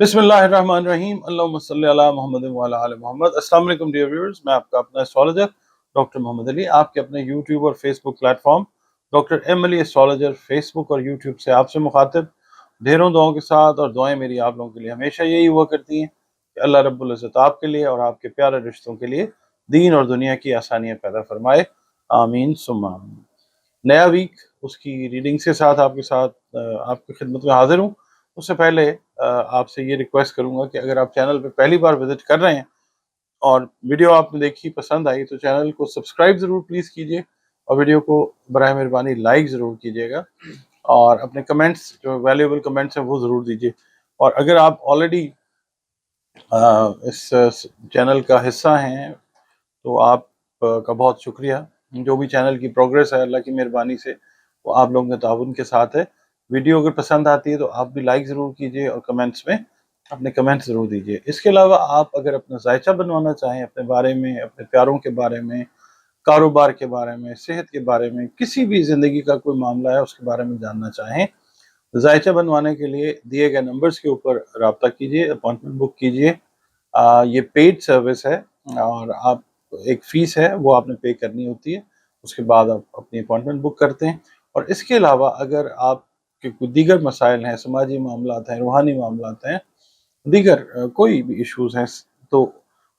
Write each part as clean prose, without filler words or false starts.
बिस्मिल्लाहिर्रहमानिर्रहीम अल्लाहुम्मा सल्ली अला मुहम्मद व अला आलि मोहम्मद। अस्सलाम वालेकुम डियर व्यूअर्स, मैं आपका अपना एस्ट्रोलॉजर डॉक्टर मोहम्मद अली आपके अपने यूट्यूब और Facebook platform doctor M Ali astrologer Facebook और यूट्यूब से आपसे मुखातिब ढेरों दुआओं के साथ। और दुआएं मेरी आप लोगों के लिए हमेशा यही हुआ करती हैं कि अल्लाह रब्बुल इज़्ज़त आपके लिए और आपके प्यारे रिश्तों के लिए दीन और दुनिया की आसानियाँ पैदा फरमाए, आमीन सुम्मा आमीन। नया वीक उसकी रीडिंग्स के साथ आपकी खिदमत में हाजिर हूँ। उससे पहले आपसे ये रिक्वेस्ट करूंगा कि अगर आप चैनल पे पहली बार विजिट कर रहे हैं और वीडियो आपने देखी पसंद आई तो चैनल को सब्सक्राइब ज़रूर प्लीज़ कीजिए और वीडियो को बराए मेहरबानी लाइक ज़रूर कीजिएगा और अपने कमेंट्स जो वैल्यूएबल कमेंट्स हैं वो ज़रूर दीजिए। और अगर आप ऑलरेडी इस चैनल का हिस्सा हैं तो आप का बहुत शुक्रिया। जो भी चैनल की प्रोग्रेस है अल्लाह की मेहरबानी से वो आप लोगों के ताउन के साथ है। वीडियो अगर पसंद आती है तो आप भी लाइक ज़रूर कीजिए और कमेंट्स में अपने कमेंट्स ज़रूर दीजिए। इसके अलावा आप अगर अपना जायचा बनवाना चाहें अपने बारे में, अपने प्यारों के बारे में, कारोबार के बारे में, सेहत के बारे में, किसी भी ज़िंदगी का कोई मामला है उसके बारे में जानना चाहें, जायचा बनवाने के लिए दिए गए नंबर्स के ऊपर रब्ता कीजिए, अपॉइंटमेंट बुक कीजिए। ये पेड सर्विस है और आप एक फ़ीस है वो आपने पे करनी होती है, उसके बाद आप अपनी अपॉइंटमेंट बुक करते हैं। और इसके अलावा अगर आपके कोई दीगर मसाइल हैं, समाजी मामलात हैं, रूहानी मामलात हैं, दीगर कोई भी इश्यूज़ हैं तो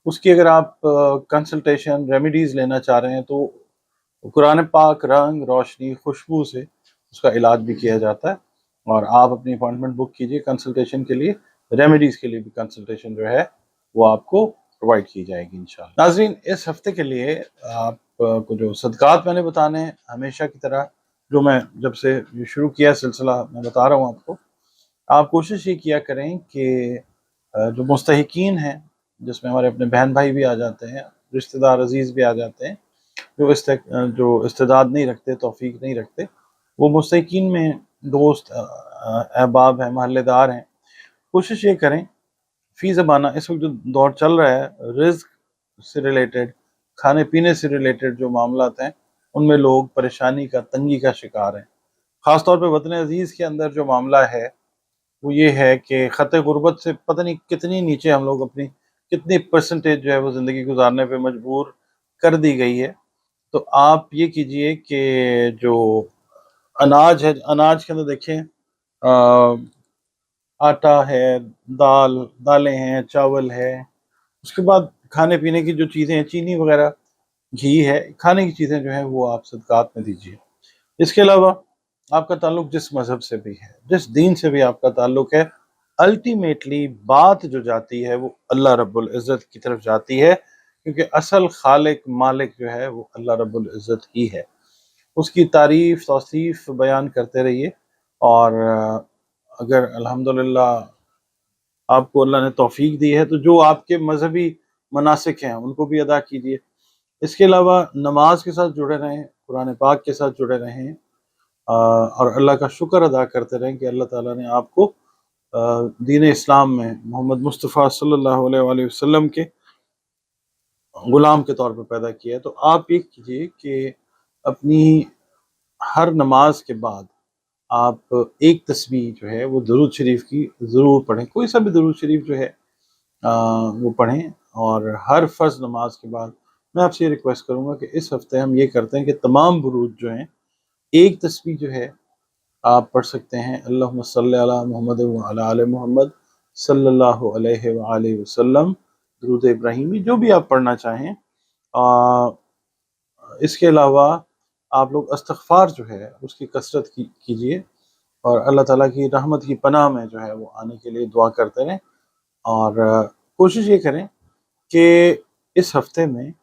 उसकी अगर आप कंसल्टेशन रेमेडीज़ लेना चाह रहे हैं तो कुरान पाक, रंग, रोशनी, खुशबू से उसका इलाज भी किया जाता है। और आप अपनी अपॉइंटमेंट बुक कीजिए कंसल्टेशन के लिए, रेमेडीज़ के लिए भी कंसल्टेशन जो है वो आपको प्रोवाइड की जाएगी इंशाअल्लाह। नाज़रीन, इस हफ्ते के लिए आपको जो सदक़ात मैंने बताने हैं हमेशा की तरह, जो मैं जब से ये शुरू किया सिलसिला मैं बता रहा हूँ आपको, आप कोशिश ये किया करें कि जो मुस्तहिकीन हैं, जिसमें हमारे अपने बहन भाई भी आ जाते हैं, रिश्तेदार अजीज़ भी आ जाते हैं, जो इस्तेदाद नहीं रखते, तौफीक नहीं रखते, वो मुस्तहिकीन में दोस्त अहबाब हैं, महल्लेदार हैं, कोशिश ये करें फ़ी ज़माना इस वक्त जो दौर चल रहा है, रिज़्क से रिलेटेड, खाने पीने से रिलेटेड जो मामलात हैं उनमें लोग परेशानी का, तंगी का शिकार हैं। ख़ास तौर पे वतन अज़ीज़ के अंदर जो मामला है वो ये है कि ख़त गुर्बत से पता नहीं कितनी नीचे हम लोग अपनी कितनी परसेंटेज जो है वो ज़िंदगी गुजारने पे मजबूर कर दी गई है। तो आप ये कीजिए कि जो अनाज है, अनाज के अंदर देखें आटा है, दालें हैं, चावल है, उसके बाद खाने पीने की जो चीज़ें हैं, चीनी वगैरह, घी है, खाने की चीज़ें जो हैं वो आप सदक़ात में दीजिए। इसके अलावा आपका ताल्लुक़ जिस मज़हब से भी है, जिस दीन से भी आपका ताल्लुक़ है, अल्टीमेटली बात जो जाती है वो अल्लाह रब्बुल इज़्ज़त की तरफ जाती है, क्योंकि असल खालिक मालिक जो है वो अल्लाह रब्बुल इज़्ज़त ही है। उसकी तारीफ़ तौसीफ़ बयान करते रहिए और अगर अल्हम्दुलिल्लाह आपको अल्लाह ने तौफ़ीक दी है तो जो आपके मज़हबी मनासिक हैं उनको भी अदा कीजिए। इसके अलावा नमाज के साथ जुड़े रहें, कुरान पाक के साथ जुड़े रहें और अल्लाह का शुक्र अदा करते रहें कि अल्लाह ताला ने आपको दीन इस्लाम में मोहम्मद मुस्तफ़ा सल्लल्लाहु अलैहि वसल्लम के ग़ुलाम के तौर पे पैदा किया है। तो आप ये कीजिए कि अपनी हर नमाज के बाद आप एक तस्बीह जो है वो दुरूद शरीफ की ज़रूर पढ़ें, कोई सा भी दुरूद शरीफ जो है वो पढ़ें। और हर फ़र्ज़ नमाज के बाद मैं आपसे ये रिक्वेस्ट करूँगा कि इस हफ़्ते हम ये करते हैं कि तमाम बुरूद जो हैं एक तस्बीह जो है आप पढ़ सकते हैं, अल्लाहुम्मा सल्लि अला मुहम्मद व अला आलि मुहम्मद सल्लल्लाहु अलैहि व आलिहि वसल्लम, दुरूद इब्राहिमी, जो भी आप पढ़ना चाहें। इसके अलावा आप लोग इस्तिग़फ़ार जो है उसकी कसरत कीजिए और अल्लाह ताला की रहमत की पनाह में जो है वो आने के लिए दुआ करते रहें। और कोशिश ये करें कि इस हफ़्ते में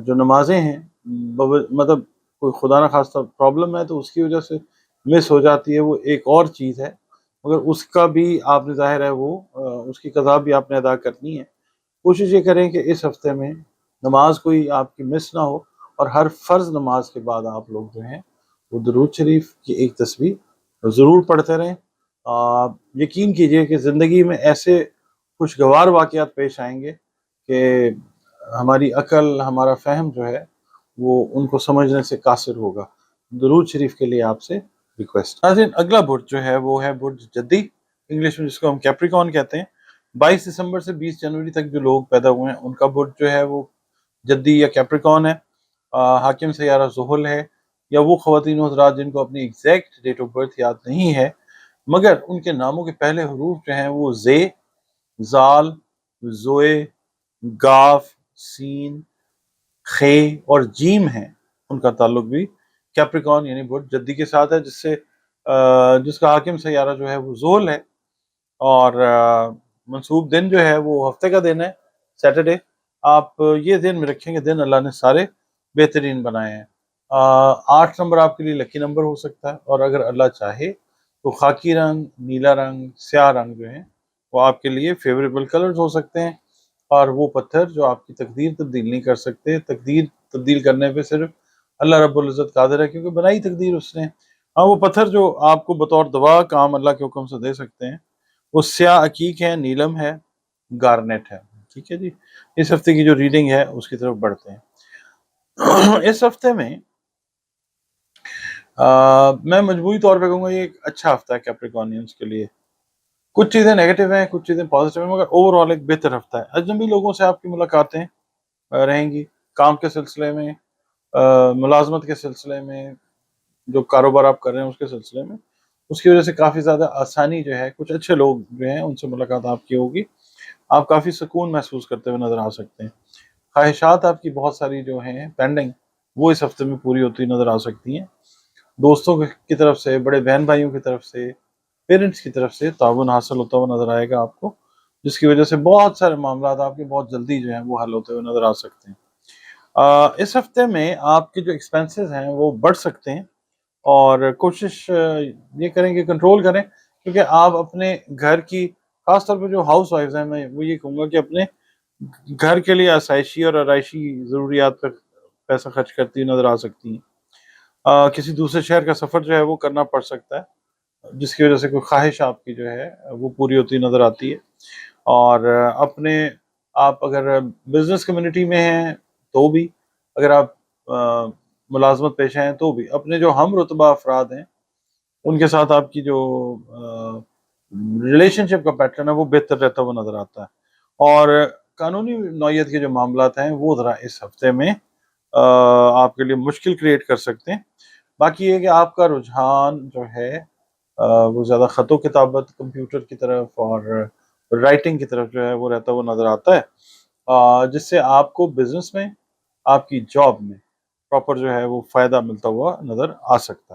जो नमाज़ें हैं मतलब कोई खुदा न खास्ता प्रॉब्लम है तो उसकी वजह से मिस हो जाती है, वो एक और चीज़ है, मगर उसका भी आपने ज़ाहिर है वो उसकी क़ज़ा भी आपने अदा करनी है। कोशिश ये करें कि इस हफ़्ते में नमाज कोई आपकी मिस ना हो और हर फ़र्ज़ नमाज के बाद आप लोग जो हैं वो दुरूद शरीफ की एक तस्बीह ज़रूर पढ़ते रहें। यकीन कीजिए कि ज़िंदगी में ऐसे खुशगवार वाक़यात पेश आएंगे कि हमारी अकल, हमारा फ़हम जो है वो उनको समझने से कासिर होगा। दुरूद शरीफ के लिए आपसे रिक्वेस्ट। नाज़रीन, अगला बुर्ज जो है वो है बुर्ज जद्दी। انگلش میں جس کو ہم کیپریکون کہتے ہیں. 22 دسمبر سے 20 جنوری تک جو لوگ پیدا ہوئے ہیں ان کا برج جو ہے وہ جدی یا کیپریکون ہے. حاکم سیارہ زحل ہے. یا وہ خواتین و حضرات جن کو اپنی ایگزیکٹ ڈیٹ آف برتھ یاد نہیں ہے مگر ان کے ناموں کے پہلے حروف جو ہیں وہ زے، زال، زوئے، گاف، سین، خے اور جیم ہیں، ان کا تعلق بھی کیپریکون یعنی برج جدی کے ساتھ ہے، جس کا حاکم سیارہ جو ہے وہ زحل ہے. اور منصوب دن جو ہے وہ ہفتے کا دن ہے، سیٹرڈے. آپ یہ ذہن میں رکھیں گے دن اللہ نے سارے بہترین بنائے ہیں. 8 نمبر آپ کے لیے لکی نمبر ہو سکتا ہے، اور اگر اللہ چاہے تو خاکی رنگ، نیلا رنگ، سیاہ رنگ جو ہیں وہ آپ کے لیے فیوریبل کلرز ہو سکتے ہیں. اور وہ پتھر جو آپ کی تقدیر تبدیل نہیں کر سکتے، تقدیر تبدیل کرنے پہ صرف اللہ رب العزت قادر ہے کیونکہ بنائی تقدیر اس نے. ہاں، وہ پتھر جو آپ کو بطور دوا کام اللہ کے حکم سے دے سکتے ہیں وہ سیاہ عقیق ہے، نیلم ہے، گارنیٹ ہے. ٹھیک ہے جی. اس ہفتے کی جو ریڈنگ ہے اس کی طرف بڑھتے ہیں. اس ہفتے میں میں مجموعی طور پہ کہوں گا یہ ایک اچھا ہفتہ ہے کیپریکونینز کے لیے. کچھ چیزیں نیگیٹو ہیں، کچھ چیزیں پازیٹیو ہیں، مگر اوور آل ایک بہتر ہفتہ ہے. اجنبی لوگوں سے آپ کی ملاقاتیں رہیں گی، کام کے سلسلے میں، ملازمت کے سلسلے میں، جو کاروبار آپ کر رہے ہیں اس کے سلسلے میں. اس کی وجہ سے کافی زیادہ آسانی جو ہے، کچھ اچھے لوگ جو ہیں ان سے ملاقات آپ کی ہوگی. آپ کافی سکون محسوس کرتے ہوئے نظر آ سکتے ہیں. خواہشات آپ کی بہت ساری جو ہیں پینڈنگ وہ اس ہفتے میں پوری ہوتی نظر آ سکتی ہیں. دوستوں کی طرف سے، بڑے بہن بھائیوں کی طرف سے، پیرنٹس کی طرف سے تعاون حاصل ہوتا ہوا نظر آئے گا آپ کو، جس کی وجہ سے بہت سارے معاملات آپ کے بہت جلدی جو ہیں وہ حل ہوتے ہوئے نظر آ سکتے ہیں. اس ہفتے میں آپ کے جو ایکسپینسز ہیں وہ بڑھ سکتے ہیں، اور کوشش یہ کریں کہ کنٹرول کریں، کیونکہ آپ اپنے گھر کی، خاص طور پہ جو ہاؤس وائفز ہیں، میں وہ یہ کہوں گا کہ اپنے گھر کے لیے آسائشی اور آرائشی ضروریات پر پیسہ خرچ کرتی نظر آ سکتی ہیں. کسی دوسرے شہر کا سفر جو ہے وہ کرنا پڑ سکتا ہے، جس کی وجہ سے کوئی خواہش آپ کی جو ہے وہ پوری ہوتی نظر آتی ہے. اور آپ اگر بزنس کمیونٹی میں ہیں تو بھی، اگر آپ ملازمت پیشہ ہیں تو بھی، اپنے جو ہم رتبہ افراد ہیں ان کے ساتھ آپ کی جو ریلیشن شپ کا پیٹرن ہے وہ بہتر رہتا ہوا نظر آتا ہے. اور قانونی نوعیت کے جو معاملات ہیں وہ ذرا اس ہفتے میں آپ کے لیے مشکل کریٹ کر سکتے ہیں. باقی یہ کہ آپ کا رجحان جو ہے وہ زیادہ خط و کتابت، کمپیوٹر کی طرف اور رائٹنگ کی طرف جو ہے وہ رہتا ہوا نظر آتا ہے، جس سے آپ کو بزنس میں، آپ کی جاب میں پراپر جو ہے وہ فائدہ ملتا ہوا نظر آ سکتا ہے.